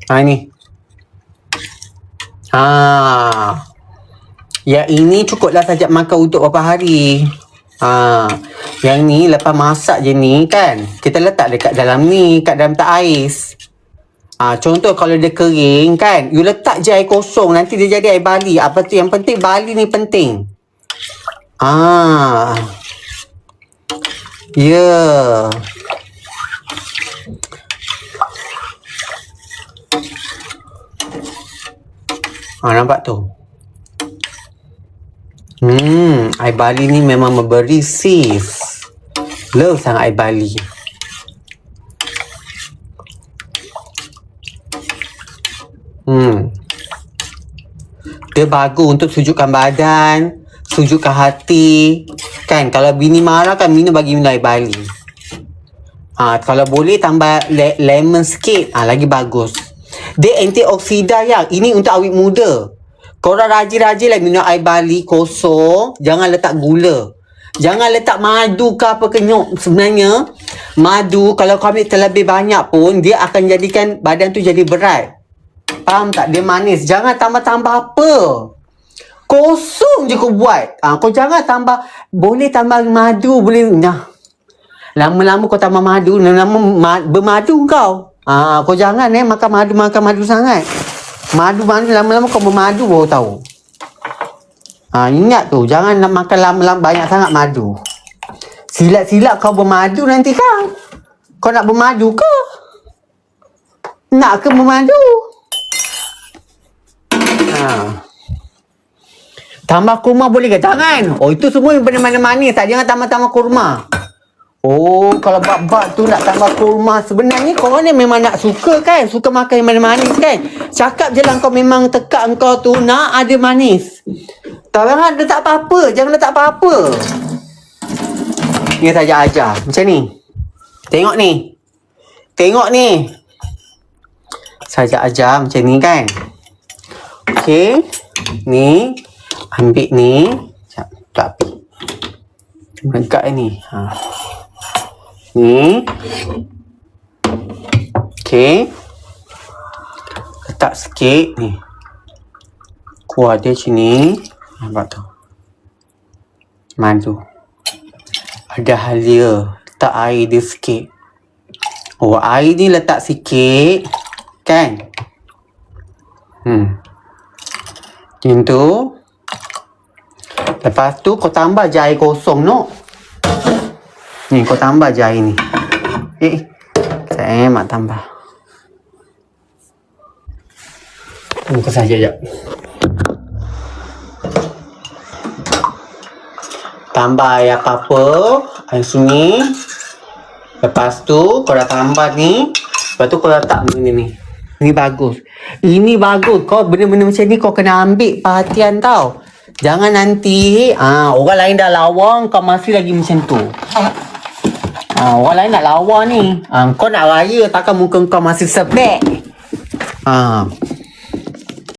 Ni. Yang ini cukuplah sajak makan untuk beberapa hari. Yang ni lepas masak je ni kan, kita letak dekat dalam ni, kat dalam tak ais. Contoh kalau dia kering kan, you letak je air kosong, nanti dia jadi air bali. Apa tu yang penting, bali ni penting. Ya. Nampak tu. Air bali ni memang memberi sis. Love sangat air bali. Dia bagus untuk sujudkan badan, sujudkan hati. Kan, kalau bini marah kan, bini bagi minum air bali. Kalau boleh tambah lemon sikit, lagi bagus. Dia antioksidan yang. Ini untuk awet muda. Korang rajin-rajin lah minum air bali kosong. Jangan letak gula. Jangan letak madu ke apa kenyuk. Sebenarnya, madu kalau kau ambil terlebih banyak pun, dia akan jadikan badan tu jadi berat. Faham tak? Dia manis. Jangan tambah-tambah apa. Kosong je kau buat. Kau jangan tambah. Boleh tambah madu. Boleh. Lama-lama kau tambah madu. Lama-lama bermadu kau. Kau jangan makan madu sangat. Madu lama-lama kau bermadu baru tahu. Ingat tu, jangan makan lama-lama banyak sangat madu. Silap-silap kau bermadu nanti kan. Kau nak bermadu ke? Nak ke bermadu? Tambah kurma boleh ke? Jangan. Itu semua yang benda-benda manis. Jangan tambah-tambah kurma. Kalau bab-bab tu nak tambah kurma. Sebenarnya korang ni memang nak suka kan? Suka makan yang manis kan? Cakap je lah kau memang tekak kau tu nak ada manis. Jangan letak apa-apa. Jangan letak apa-apa. Ni saja ajar. Macam ni. Tengok ni. Tengok ni. Saja ajar macam ni kan? Okey. Ni. Ambil ni. Tak api. Dekat ni. Ni. Okey. Letak sikit ni. Kuah dia macam ni. Nampak tu. Madu. Ada halia. Letak air dia sikit. Air ni letak sikit. Kan? Macam tu. Lepas tu kau tambah je air kosong Ni kau tambah je air ni. Saya mak tambah. Tunggu saja jap. Tambah air apa-apa. Air sunyi. Lepas tu kau dah tambah ni. Lepas tu kau letak benda ni. Ini bagus. Ini bagus. Kau benda-benda macam ni kau kena ambil perhatian tau. Jangan nanti orang lain dah lawa, kau masih lagi macam tu. Orang lain nak lawa ni. Kau nak raya takkan muka kau masih sebek.